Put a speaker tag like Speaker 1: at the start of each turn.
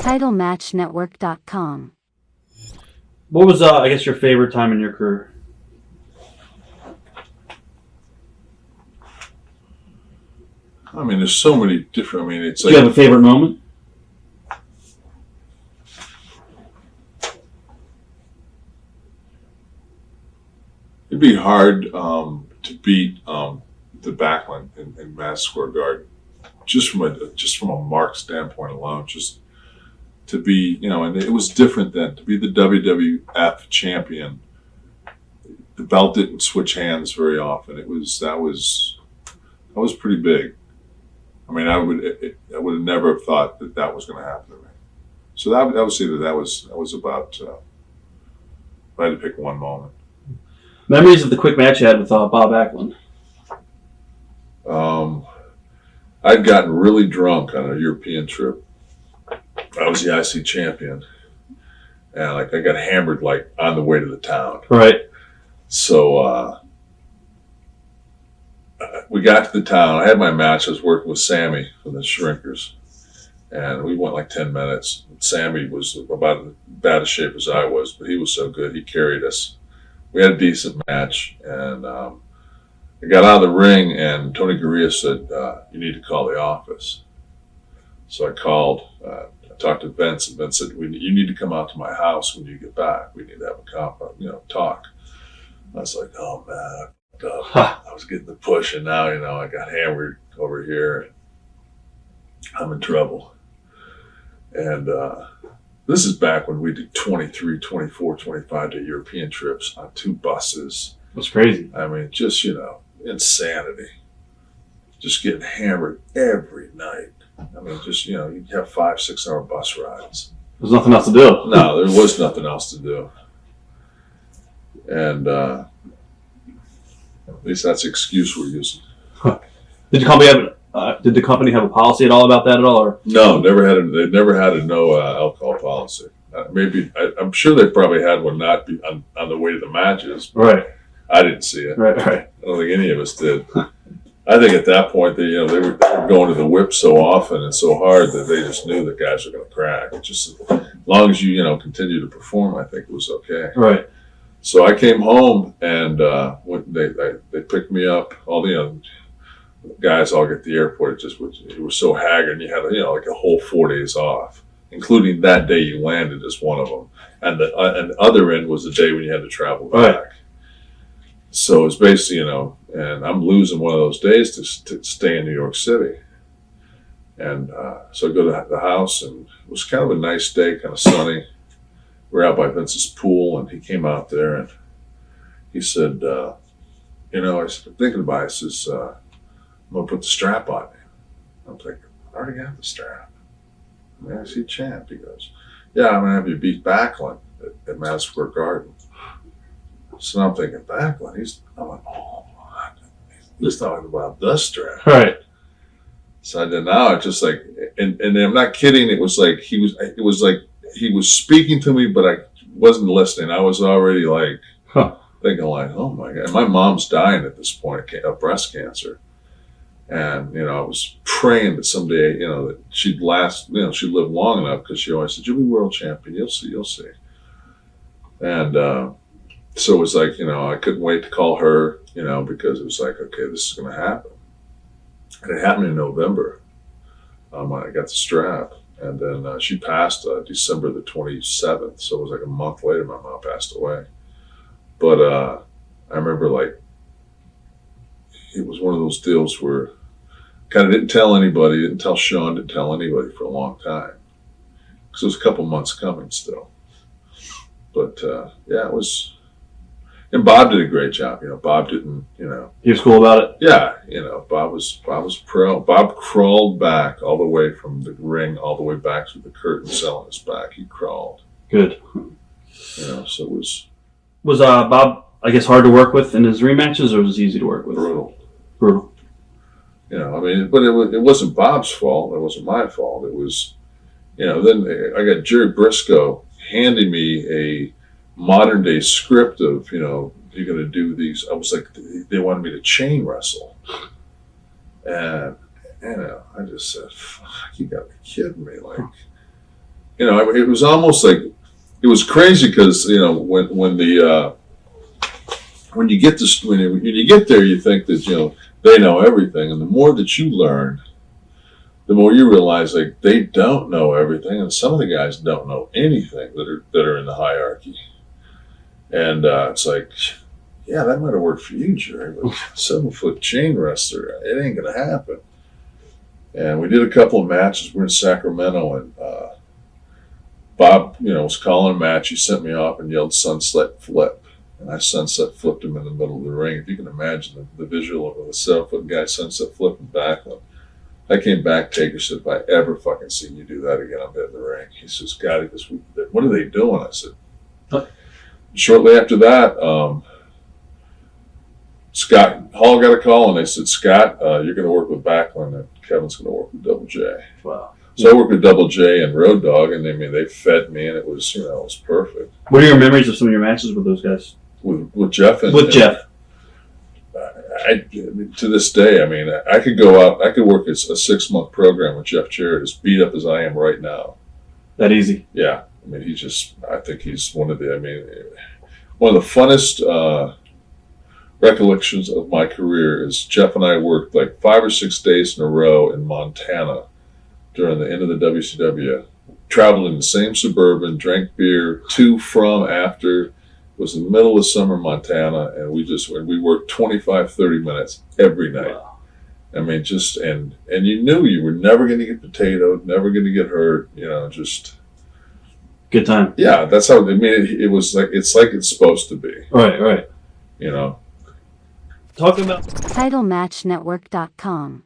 Speaker 1: TitleMatchNetwork.com.
Speaker 2: What was, I guess, your favorite time in your career?
Speaker 3: I mean, there's so many different. I mean, it's
Speaker 2: Do you have a favorite moment?
Speaker 3: It'd be hard to beat the Backlund in Madison Square Garden, just from a mark standpoint alone. Just to be, and it was different then. To be the WWF champion, the belt didn't switch hands very often. That was pretty big. I mean, I would have never have thought that was going to happen to me. So that would say that was about. If I had to pick one moment.
Speaker 2: Memories of the quick match you had with Bob Backlund.
Speaker 3: I'd gotten really drunk on a European trip. I was the IC champion, and I got hammered on the way to the town.
Speaker 2: Right.
Speaker 3: So we got to the town. I had my match. I was working with Sammy from the Shrinkers, and we went 10 minutes. Sammy was about as bad a shape as I was, but he was so good. He carried us. We had a decent match, and I got out of the ring, and Tony Gurria said, "You need to call the office." So I called. I talked to Vince, and Vince said, "You need to come out to my house when you get back. We need to have a talk." I was like, "Oh man, I was getting the push, and now I got hammered over here, and I'm in trouble." And this is back when we did 23, 24, 25-day European trips on 2 buses.
Speaker 2: That's crazy.
Speaker 3: I mean, just, insanity. Just getting hammered every night. I mean, just, you'd have 5-6 hour bus rides.
Speaker 2: There's nothing else to do.
Speaker 3: No, there was nothing else to do. And at least that's the excuse we're using.
Speaker 2: Did the company have a policy at all about that at all? Or?
Speaker 3: No, they never had a no alcohol policy. I'm sure they probably had one not be on the way to the matches.
Speaker 2: Right.
Speaker 3: I didn't see it.
Speaker 2: Right.
Speaker 3: I don't think any of us did. I think at that point they were going to the whip so often and so hard that they just knew the guys were going to crack. Just as long as you continue to perform, I think it was okay.
Speaker 2: Right.
Speaker 3: So I came home, and they picked me up. All the guys all get to the airport. You were so haggard. And you had a whole 4 days off, including that day you landed as one of them, and the other end was the day when you had to travel back.
Speaker 2: Right.
Speaker 3: So it was basically and I'm losing one of those days to stay in New York City, and so I go to the house, and it was kind of a nice day, kind of sunny. We're out by Vince's pool, and he came out there, and he said, I said, thinking about it, he says, I'm going to put the strap on me. I'm thinking, I already got the strap. I'm the IC champ. He goes, yeah, I'm going to have you beat Backlund at Madison Square Garden. So I'm thinking, Backlund, I'm like, oh, he's talking about the strap.
Speaker 2: Right.
Speaker 3: So I did now, it's just and I'm not kidding, it was like he was speaking to me, but I wasn't listening. I was already thinking oh my God. And my mom's dying at this point of breast cancer. And, I was praying that someday, that she'd last, she'd live long enough, because she always said, you'll be world champion. You'll see. And so it was I couldn't wait to call her, because it was okay, this is going to happen. And it happened in November. When I got the strap. And then she passed December the 27th. So it was a month later, my mom passed away. But I remember it was one of those deals where kind of didn't tell anybody, didn't tell Sean, didn't tell anybody for a long time. Because it was a couple months coming still. But it was, and Bob did a great job. Bob didn't,
Speaker 2: He was cool about it?
Speaker 3: Yeah, Bob was pro. Bob crawled back all the way from the ring, all the way back to the curtain, selling us back. He crawled.
Speaker 2: Good.
Speaker 3: So it was.
Speaker 2: Was Bob, I guess, hard to work with in his rematches, or was it easy to work with? Brutal.
Speaker 3: But it wasn't Bob's fault. It wasn't my fault. It was, then I got Jerry Briscoe handing me a modern day script of, you're going to do these. I was they wanted me to chain wrestle. And, I just said, fuck, you got to be kidding me. you know, it was almost like, it was crazy because, you know, when you get to, when you get there, you think that, you know, they know everything. And the more that you learn, the more you realize, like, they don't know everything. And some of the guys don't know anything that are in the hierarchy. And it's like, yeah, that might have worked for you, Jerry, but 7-foot chain wrestler, it ain't going to happen. And we did a couple of matches. We're in Sacramento, and Bob, you know, was calling a match. He sent me off and yelled sunset flip. And I sunset flipped him in the middle of the ring. If you can imagine the visual of a 7-foot guy sunset flipping Backlund. I came back, Taker said, if I ever fucking see you do that again, I'll be in the ring. He says, God, he goes, what are they doing? I said, huh. Shortly after that, Scott Hall got a call, and they said, Scott, you're going to work with Backlund, and Kevin's going to work with Double J.
Speaker 2: Wow.
Speaker 3: So I worked with Double J and Road Dogg, and they fed me, and it was, you know, it was perfect.
Speaker 2: What are your memories of some of your matches with those guys?
Speaker 3: With Jeff and
Speaker 2: Jeff.
Speaker 3: To this day, I mean, I could go out, I could work a 6-month program with Jeff Jarrett, as beat up as I am right now.
Speaker 2: That easy?
Speaker 3: Yeah. I mean, I think he's one of the funnest recollections of my career is Jeff and I worked like 5 or 6 days in a row in Montana during the end of the WCW. Traveled in the same Suburban, drank beer, to, from, after. It was in the middle of summer Montana, and we worked 25, 30 minutes every night. Wow. I mean, and you knew you were never going to get potatoed, never going to get hurt, you know, just.
Speaker 2: Good time.
Speaker 3: Yeah, that's how, I mean, it was like it's supposed to be.
Speaker 2: Right.
Speaker 3: You know.
Speaker 2: Talk about
Speaker 1: TitleMatchNetwork.com